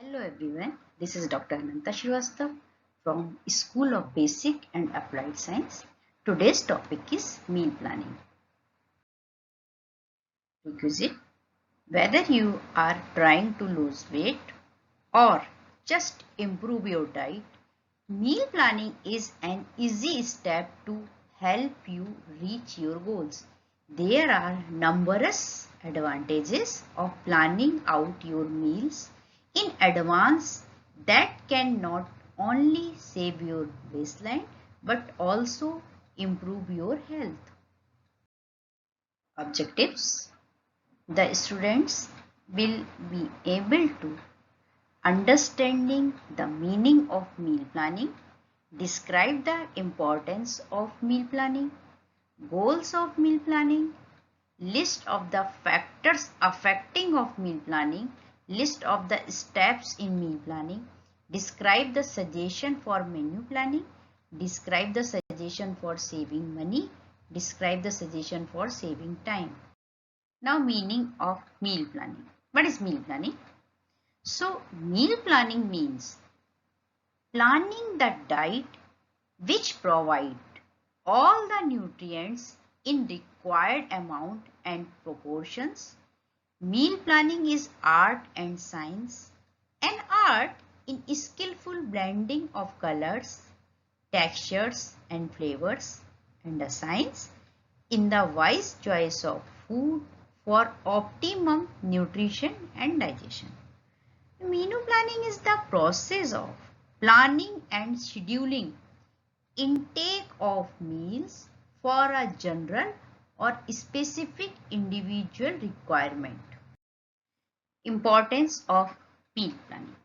Hello everyone, this is Dr. Ananta Srivastav from School of Basic and Applied Science. Today's topic is meal planning. Requisite: whether you are trying to lose weight or just improve your diet, meal planning is an easy step to help you reach your goals. There are numerous advantages of planning out your meals in advance that can not only save your baseline but also improve your health. Objectives: the students will be able to understanding the meaning of meal planning, describe the importance of meal planning, goals of meal planning, list of the factors affecting of meal planning, list of the steps in meal planning, describe the suggestion for menu planning, describe the suggestion for saving money, describe the suggestion for saving time. Now, meaning of meal planning. What is meal planning? So, meal planning means planning the diet which provide all the nutrients in required amount and proportions. Meal planning is art and science. An art in skillful blending of colors, textures and flavors, and a science in the wise choice of food for optimum nutrition and digestion. Menu planning is the process of planning and scheduling intake of meals for a general or specific individual requirement. Importance of meal planning.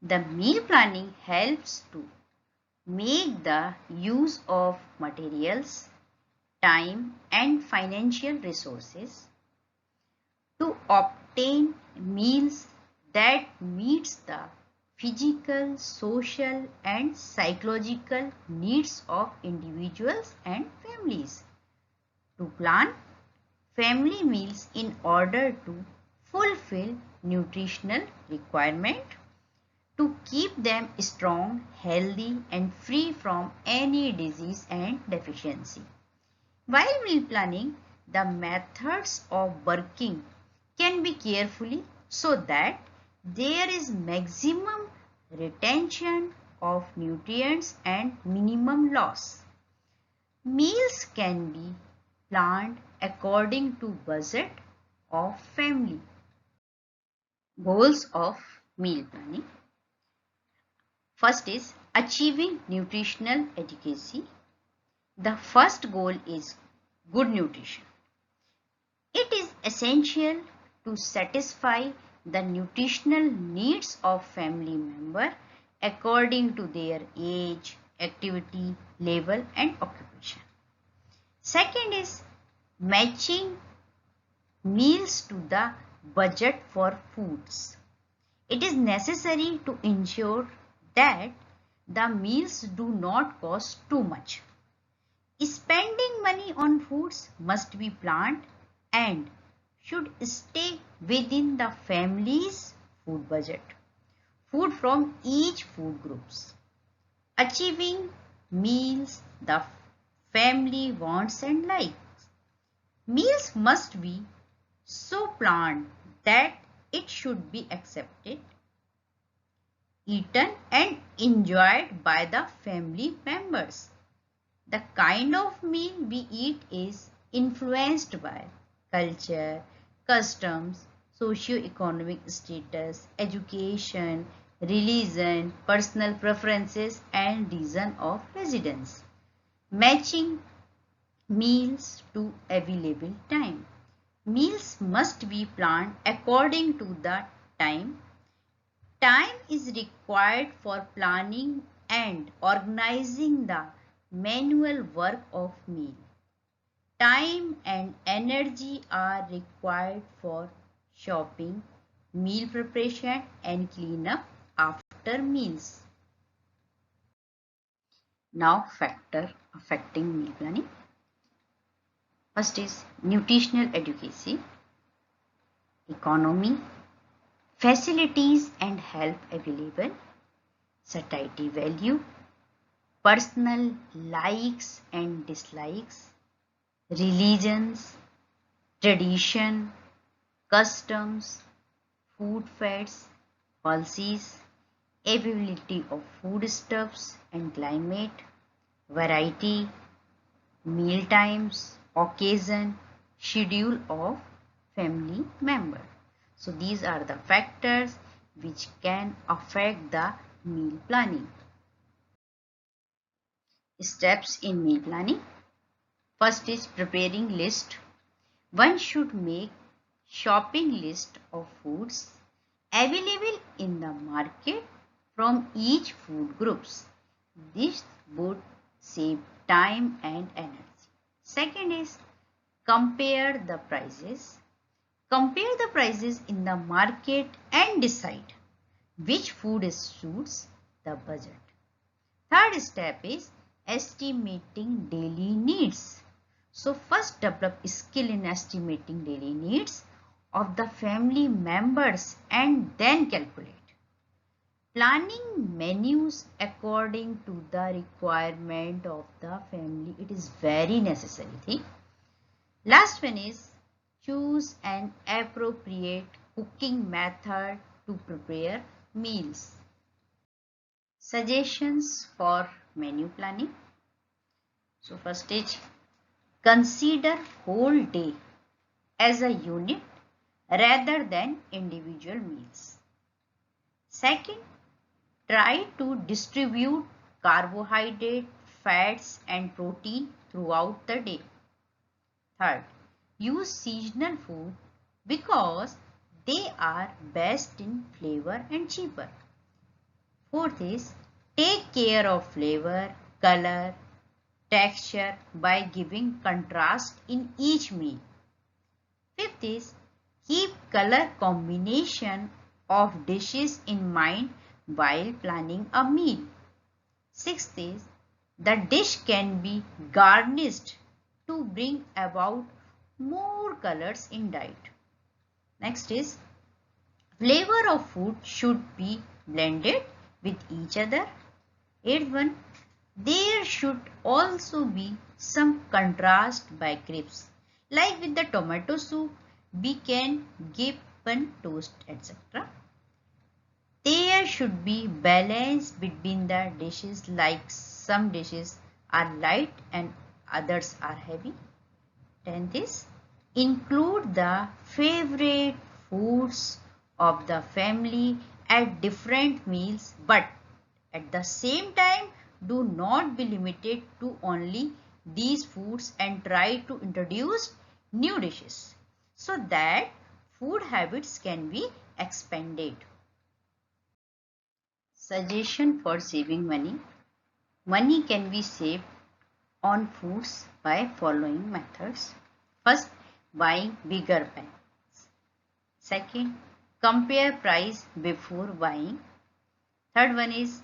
The meal planning helps to make the use of materials, time and financial resources to obtain meals that meets the physical, social and psychological needs of individuals and families. To plan family meals in order to fulfill nutritional requirement, to keep them strong, healthy and free from any disease and deficiency. While meal planning, the methods of working can be carefully so that there is maximum retention of nutrients and minimum loss. Meals can be planned according to budget of family. Goals of meal planning. First is achieving nutritional adequacy. The first goal is good nutrition. It is essential to satisfy the nutritional needs of family member according to their age, activity, level and occupation. Second is matching meals to the budget for foods. It is necessary to ensure that the meals do not cost too much. Spending money on foods must be planned and should stay within the family's food budget. Food from each food groups. Achieving meals the family wants and likes. Meals must be so planned that it should be accepted, eaten and enjoyed by the family members. The kind of meal we eat is influenced by culture, customs, socio-economic status, education, religion, personal preferences and reason of residence. Matching meals to available time. Meals must be planned according to the time. Time is required for planning and organizing the manual work of meal. Time and energy are required for shopping, meal preparation and cleanup after meals. Now, factor affecting meal planning. First is nutritional adequacy, economy, facilities and help available, satiety value, personal likes and dislikes, religions, tradition, customs, food fads, policies, availability of foodstuffs and climate, variety, meal times, occasion, schedule of family member. So these are the factors which can affect the meal planning. Steps in meal planning. First is preparing list. One should make shopping list of foods available in the market from each food groups. This would save time and energy. Second is compare the prices. Compare the prices in the market and decide which food suits the budget. Third step is estimating daily needs. So first develop skill in estimating daily needs of the family members and then calculate. Planning menus according to the requirement of the family. It is very necessary thing. Last one is choose an appropriate cooking method to prepare meals. Suggestions for menu planning. So first is consider whole day as a unit rather than individual meals. Second, try to distribute carbohydrate, fats and protein throughout the day. Third, use seasonal food because they are best in flavor and cheaper. Fourth is take care of flavor, color, texture by giving contrast in each meal. Fifth is keep color combination of dishes in mind while planning a meal. Sixth is the dish can be garnished to bring about more colors in diet. Next is flavor of food should be blended with each other. Eighth one, there should also be some contrast by crepes. Like with the tomato soup, we can give bun toast, etc. There should be balance between the dishes, like some dishes are light and others are heavy. 10th is include the favorite foods of the family at different meals, but at the same time do not be limited to only these foods and try to introduce new dishes so that food habits can be expanded. Suggestion for saving money. Money can be saved on foods by following methods. First, buying bigger packs. Second, compare price before buying. Third one is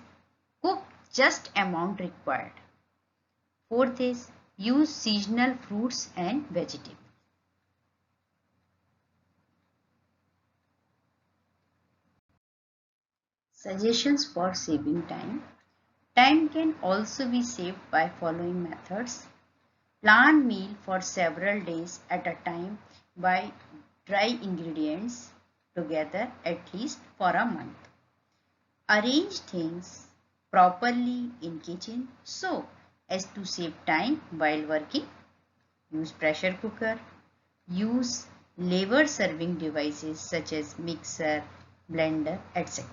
cook just amount required. Fourth is use seasonal fruits and vegetables. Suggestions for saving time. Time can also be saved by following methods. Plan meal for several days at a time by dry ingredients together at least for a month. Arrange things properly in kitchen so as to save time while working. Use pressure cooker. Use lever serving devices such as mixer, blender, etc.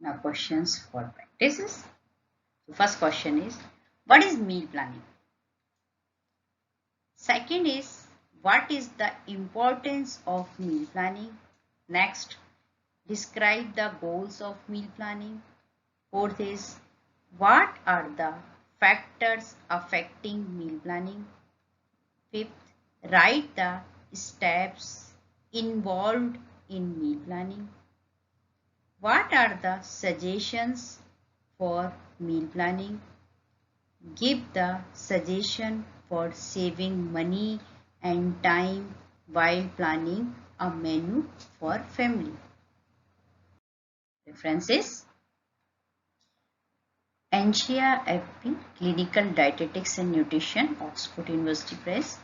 Now questions for practices. The first question is, what is meal planning? Second is, what is the importance of meal planning? Next, describe the goals of meal planning. Fourth is, what are the factors affecting meal planning? Fifth, write the steps involved in meal planning. What are the suggestions for meal planning? Give the suggestion for saving money and time while planning a menu for family. References: Anglia FP, Clinical Dietetics and Nutrition, Oxford University Press.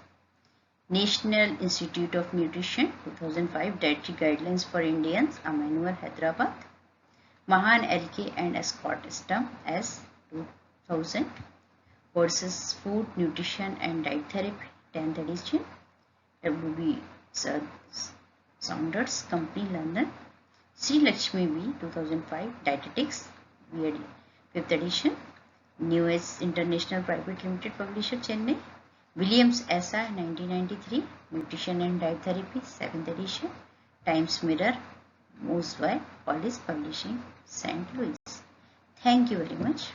National Institute of Nutrition, 2005, Dietary Guidelines for Indians, Amanuel, Hyderabad. Mahan, LK and Scott Stum, S. 2000. Versus Food, Nutrition and Diet Therapy, 10th edition. WB Saunders Company, London. Sri Lakshmi V, 2005, Dietetics, 5th edition. New Age International Private Limited Publisher, Chennai. Williams SR, 1993, Nutrition and Diet Therapy, 7th edition. Times Mirror, Mosby College Publishing, St. Louis. Thank you very much.